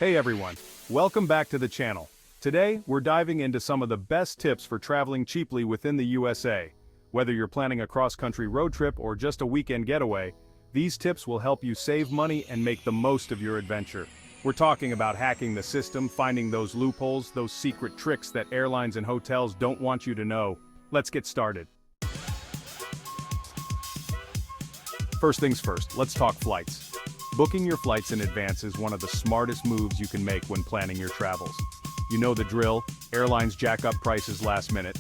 Hey everyone, welcome back to the channel. Today, we're diving into some of the best tips for traveling cheaply within the USA. Whether you're planning a cross-country road trip or just a weekend getaway, these tips will help you save money and make the most of your adventure. We're talking about hacking the system, finding those loopholes, those secret tricks that airlines and hotels don't want you to know. Let's get started. First things first, let's talk flights. Booking your flights in advance is one of the smartest moves you can make when planning your travels. You know the drill, airlines jack up prices last minute.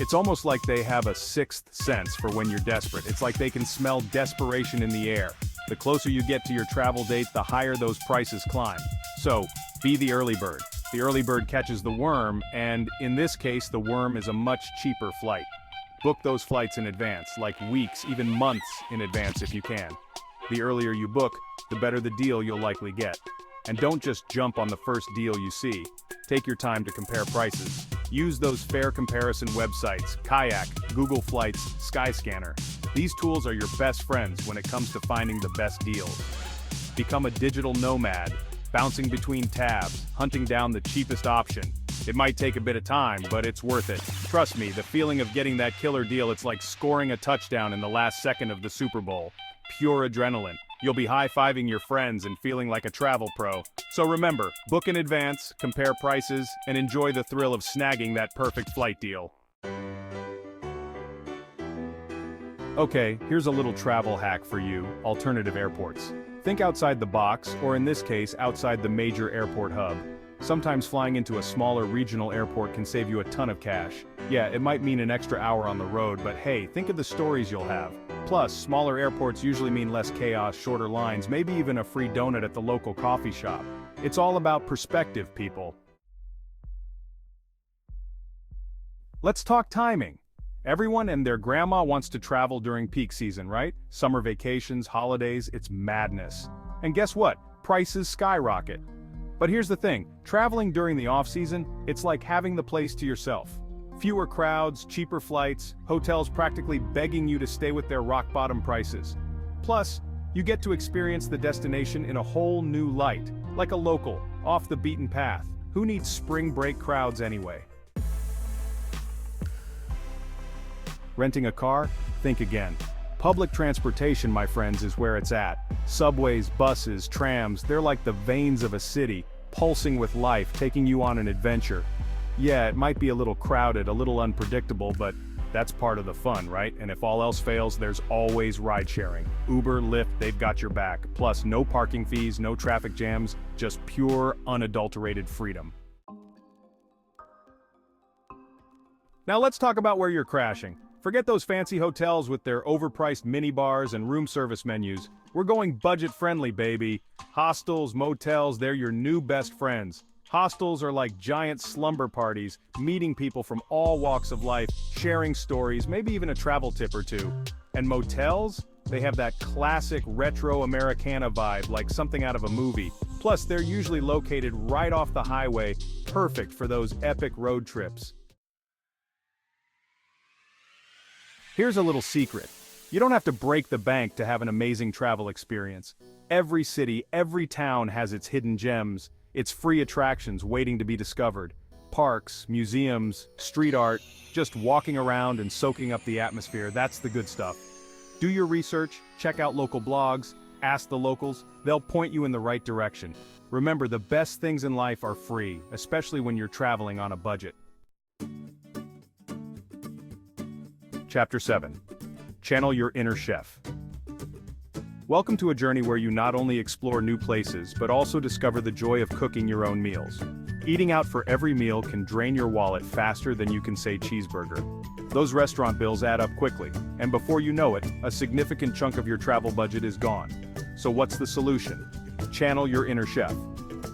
It's almost like they have a sixth sense for when you're desperate. It's like they can smell desperation in the air. The closer you get to your travel date, the higher those prices climb. So, be the early bird. The early bird catches the worm, and in this case, the worm is a much cheaper flight. Book those flights in advance, like weeks, even months in advance if you can. The earlier you book, the better the deal you'll likely get. And don't just jump on the first deal you see. Take your time to compare prices. Use those fare comparison websites, Kayak, Google Flights, Skyscanner. These tools are your best friends when it comes to finding the best deals. Become a digital nomad, bouncing between tabs, hunting down the cheapest option. It might take a bit of time, but it's worth it. Trust me, the feeling of getting that killer deal, it's like scoring a touchdown in the last second of the Super Bowl. Pure adrenaline. You'll be high-fiving your friends and feeling like a travel pro. So remember, book in advance, compare prices, and enjoy the thrill of snagging that perfect flight deal. Okay, here's a little travel hack for you, alternative airports. Think outside the box, or in this case, outside the major airport hub. Sometimes flying into a smaller regional airport can save you a ton of cash. Yeah, it might mean an extra hour on the road, but hey, think of the stories you'll have. Plus, smaller airports usually mean less chaos, shorter lines, maybe even a free donut at the local coffee shop. It's all about perspective, people. Let's talk timing. Everyone and their grandma wants to travel during peak season, right? Summer vacations, holidays, it's madness. And guess what? Prices skyrocket. But here's the thing, traveling during the off-season, it's like having the place to yourself. Fewer crowds, cheaper flights, hotels practically begging you to stay with their rock-bottom prices. Plus, you get to experience the destination in a whole new light, like a local, off the beaten path. Who needs spring break crowds anyway? Renting a car? Think again. Public transportation, my friends, is where it's at. Subways, buses, trams, they're like the veins of a city, pulsing with life, taking you on an adventure. Yeah, it might be a little crowded, a little unpredictable, but that's part of the fun, right? And if all else fails, there's always ride-sharing. Uber, Lyft, they've got your back. Plus, no parking fees, no traffic jams, just pure, unadulterated freedom. Now let's talk about where you're crashing. Forget those fancy hotels with their overpriced minibars and room service menus. We're going budget-friendly, baby. Hostels, motels, they're your new best friends. Hostels are like giant slumber parties, meeting people from all walks of life, sharing stories, maybe even a travel tip or two. And motels? They have that classic retro Americana vibe, like something out of a movie. Plus, they're usually located right off the highway, perfect for those epic road trips. Here's a little secret. You don't have to break the bank to have an amazing travel experience. Every city, every town has its hidden gems, its free attractions waiting to be discovered. Parks, museums, street art, just walking around and soaking up the atmosphere, that's the good stuff. Do your research, check out local blogs, ask the locals, they'll point you in the right direction. Remember, the best things in life are free, especially when you're traveling on a budget. Chapter 7. Channel your inner chef. Welcome to a journey where you not only explore new places, but also discover the joy of cooking your own meals. Eating out for every meal can drain your wallet faster than you can say cheeseburger. Those restaurant bills add up quickly, and before you know it, a significant chunk of your travel budget is gone. So what's the solution? Channel your inner chef.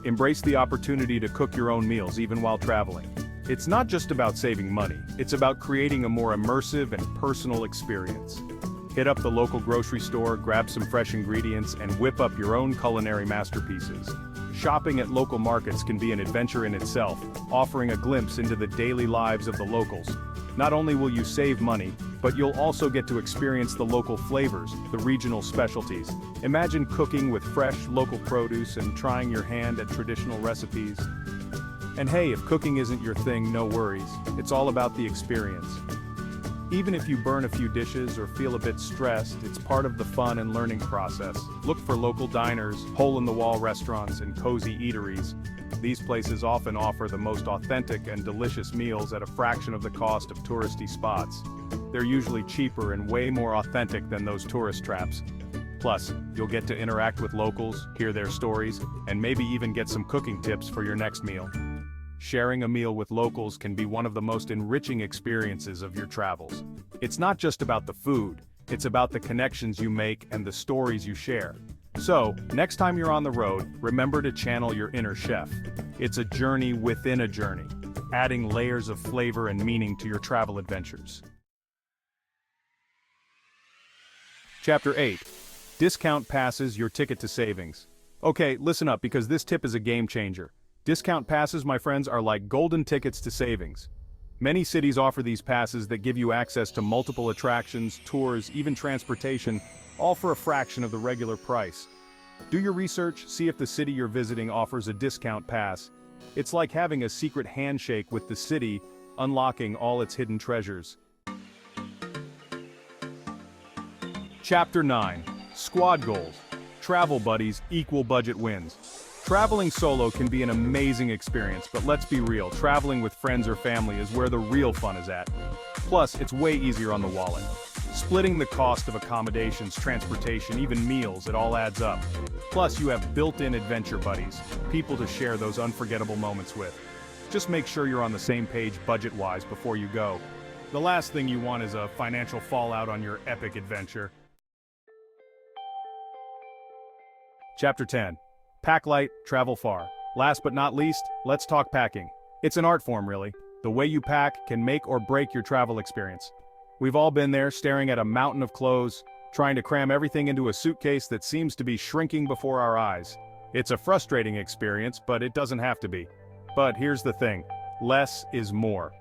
Embrace the opportunity to cook your own meals even while traveling. It's not just about saving money, it's about creating a more immersive and personal experience. Hit up the local grocery store, grab some fresh ingredients, and whip up your own culinary masterpieces. Shopping at local markets can be an adventure in itself, offering a glimpse into the daily lives of the locals. Not only will you save money, But you'll also get to experience the local flavors, the regional specialties. Imagine cooking with fresh, local produce and trying your hand at traditional recipes. And hey, if cooking isn't your thing, no worries. It's all about the experience. Even if you burn a few dishes or feel a bit stressed, it's part of the fun and learning process. Look for local diners, hole-in-the-wall restaurants, and cozy eateries. These places often offer the most authentic and delicious meals at a fraction of the cost of touristy spots. They're usually cheaper and way more authentic than those tourist traps. Plus, you'll get to interact with locals, hear their stories, and maybe even get some cooking tips for your next meal. Sharing a meal with locals can be one of the most enriching experiences of your travels. It's not just about the food, it's about the connections you make and the stories you share. So, next time you're on the road, remember to channel your inner chef. It's a journey within a journey, adding layers of flavor and meaning to your travel adventures. Chapter 8. Discount passes your ticket to savings. Okay, listen up because this tip is a game changer. Discount passes, my friends, are like golden tickets to savings. Many cities offer these passes that give you access to multiple attractions, tours, even transportation, all for a fraction of the regular price. Do your research, see if the city you're visiting offers a discount pass. It's like having a secret handshake with the city, unlocking all its hidden treasures. Chapter 9. Squad Goals. Travel buddies equal budget wins. Traveling solo can be an amazing experience, but let's be real, traveling with friends or family is where the real fun is at. Plus, it's way easier on the wallet. Splitting the cost of accommodations, transportation, even meals, it all adds up. Plus, you have built-in adventure buddies, people to share those unforgettable moments with. Just make sure you're on the same page budget-wise before you go. The last thing you want is a financial fallout on your epic adventure. Chapter 10. Pack light, travel far. Last but not least, let's talk packing. It's an art form, really. The way you pack can make or break your travel experience. We've all been there, staring at a mountain of clothes, trying to cram everything into a suitcase that seems to be shrinking before our eyes. It's a frustrating experience, but it doesn't have to be. But here's the thing, less is more.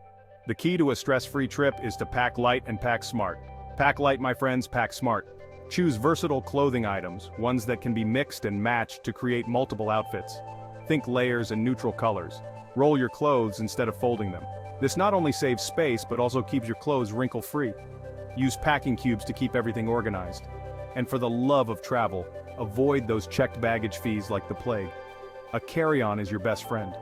The key to a stress-free trip is to pack light and pack smart. Pack light, my friends, pack smart. Choose versatile clothing items, ones that can be mixed and matched to create multiple outfits. Think layers and neutral colors. Roll your clothes instead of folding them. This not only saves space but also keeps your clothes wrinkle-free. Use packing cubes to keep everything organized. And for the love of travel, avoid those checked baggage fees like the plague. A carry-on is your best friend.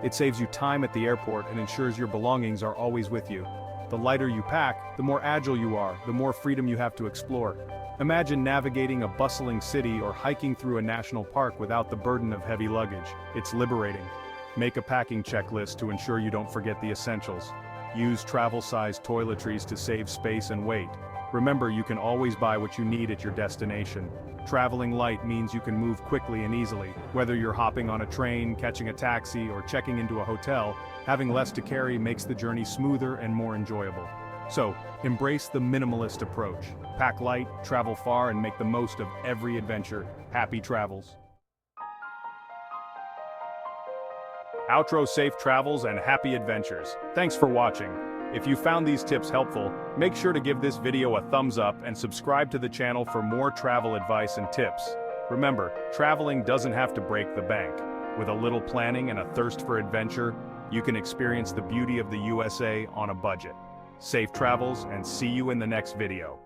It saves you time at the airport and ensures your belongings are always with you. The lighter you pack, the more agile you are, the more freedom you have to explore. Imagine navigating a bustling city or hiking through a national park without the burden of heavy luggage. It's liberating. Make a packing checklist to ensure you don't forget the essentials. Use travel-sized toiletries to save space and weight. Remember, you can always buy what you need at your destination. Traveling light means you can move quickly and easily. Whether you're hopping on a train, catching a taxi, or checking into a hotel, having less to carry makes the journey smoother and more enjoyable. So, embrace the minimalist approach. Pack light, travel far, and make the most of every adventure. Happy travels. Outro, safe travels and happy adventures. Thanks for watching. If you found these tips helpful, make sure to give this video a thumbs up and subscribe to the channel for more travel advice and tips. Remember, traveling doesn't have to break the bank. With a little planning and a thirst for adventure, you can experience the beauty of the USA on a budget. Safe travels and see you in the next video.